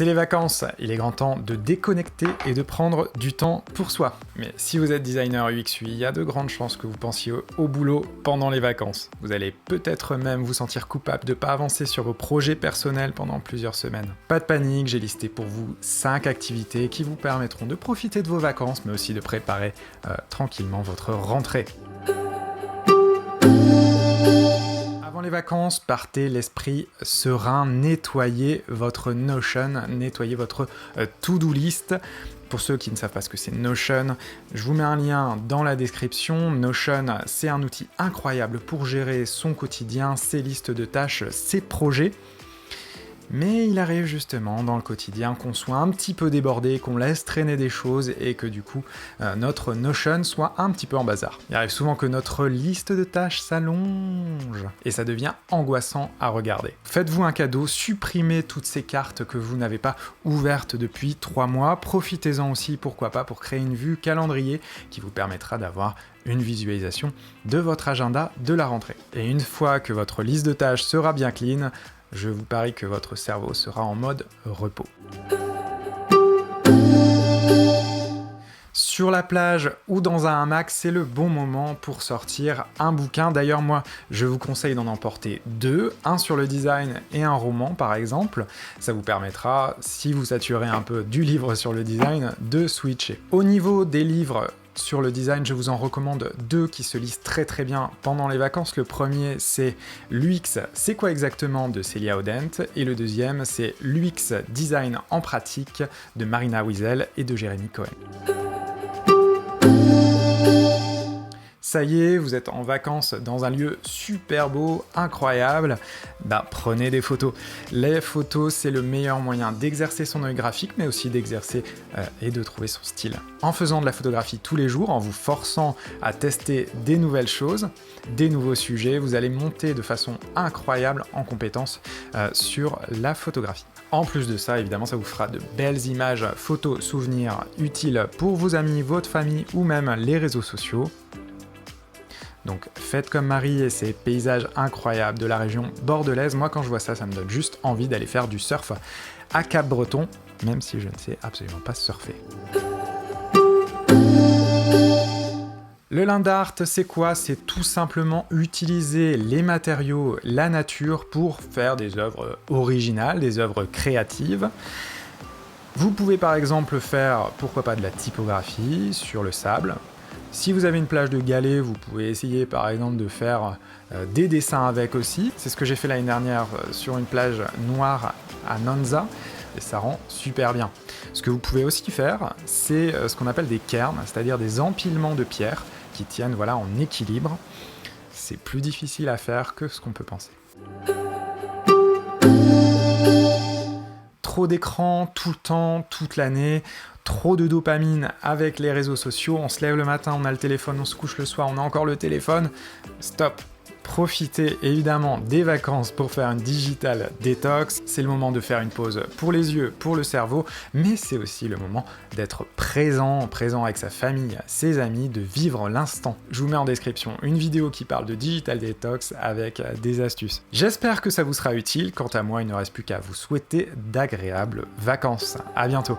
C'est les vacances, il est grand temps de déconnecter et de prendre du temps pour soi. Mais si vous êtes designer UX UI, il y a de grandes chances que vous pensiez au boulot pendant les vacances. Vous allez peut-être même vous sentir coupable de ne pas avancer sur vos projets personnels pendant plusieurs semaines. Pas de panique, j'ai listé pour vous 5 activités qui vous permettront de profiter de vos vacances, mais aussi de préparer tranquillement votre rentrée. Avant les vacances, partez l'esprit serein, nettoyez votre Notion, nettoyez votre to-do list. Pour ceux qui ne savent pas ce que c'est Notion, je vous mets un lien dans la description. Notion, c'est un outil incroyable pour gérer son quotidien, ses listes de tâches, ses projets. Mais il arrive justement dans le quotidien qu'on soit un petit peu débordé, qu'on laisse traîner des choses et que du coup notre Notion soit un petit peu en bazar. Il arrive souvent que notre liste de tâches s'allonge et ça devient angoissant à regarder. Faites-vous un cadeau, supprimez toutes ces cartes que vous n'avez pas ouvertes depuis 3 mois. Profitez-en aussi, pourquoi pas, pour créer une vue calendrier qui vous permettra d'avoir une visualisation de votre agenda de la rentrée. Et une fois que votre liste de tâches sera bien clean, je vous parie que votre cerveau sera en mode repos. Sur la plage ou dans un hamac, c'est le bon moment pour sortir un bouquin. D'ailleurs, moi, je vous conseille d'en emporter 2, un sur le design et un roman, par exemple. Ça vous permettra, si vous saturez un peu du livre sur le design, de switcher. Au niveau des livres sur le design, je vous en recommande 2 qui se lisent très très bien pendant les vacances. Le premier, c'est l'UX, c'est quoi exactement, de Célia Audent, et le deuxième, c'est l'UX Design en pratique de Marina Wiesel et de Jérémy Cohen. Ça y est, vous êtes en vacances dans un lieu super beau, incroyable, prenez des photos. Les photos, c'est le meilleur moyen d'exercer son œil graphique, mais aussi d'exercer et de trouver son style. En faisant de la photographie tous les jours, en vous forçant à tester des nouvelles choses, des nouveaux sujets, vous allez monter de façon incroyable en compétences sur la photographie. En plus de ça, évidemment, ça vous fera de belles images, photos, souvenirs utiles pour vos amis, votre famille ou même les réseaux sociaux. Donc faites comme Marie et ces paysages incroyables de la région bordelaise. Moi, quand je vois ça, ça me donne juste envie d'aller faire du surf à Cap-Breton, même si je ne sais absolument pas surfer. Le land art, c'est quoi? C'est tout simplement utiliser les matériaux, la nature pour faire des œuvres originales, des œuvres créatives. Vous pouvez par exemple faire, pourquoi pas, de la typographie sur le sable. Si vous avez une plage de galets, vous pouvez essayer par exemple de faire des dessins avec aussi. C'est ce que j'ai fait l'année dernière sur une plage noire à Nonza, et ça rend super bien. Ce que vous pouvez aussi faire, c'est ce qu'on appelle des cairns, c'est-à-dire des empilements de pierres qui tiennent en équilibre. C'est plus difficile à faire que ce qu'on peut penser. Trop d'écran tout le temps, toute l'année, trop de dopamine avec les réseaux sociaux, on se lève le matin, on a le téléphone, on se couche le soir, on a encore le téléphone, stop. Profitez évidemment des vacances pour faire une digital detox, c'est le moment de faire une pause pour les yeux, pour le cerveau, mais c'est aussi le moment d'être présent avec sa famille, ses amis, de vivre l'instant. Je vous mets en description une vidéo qui parle de digital detox avec des astuces. J'espère que ça vous sera utile, quant à moi il ne reste plus qu'à vous souhaiter d'agréables vacances. À bientôt.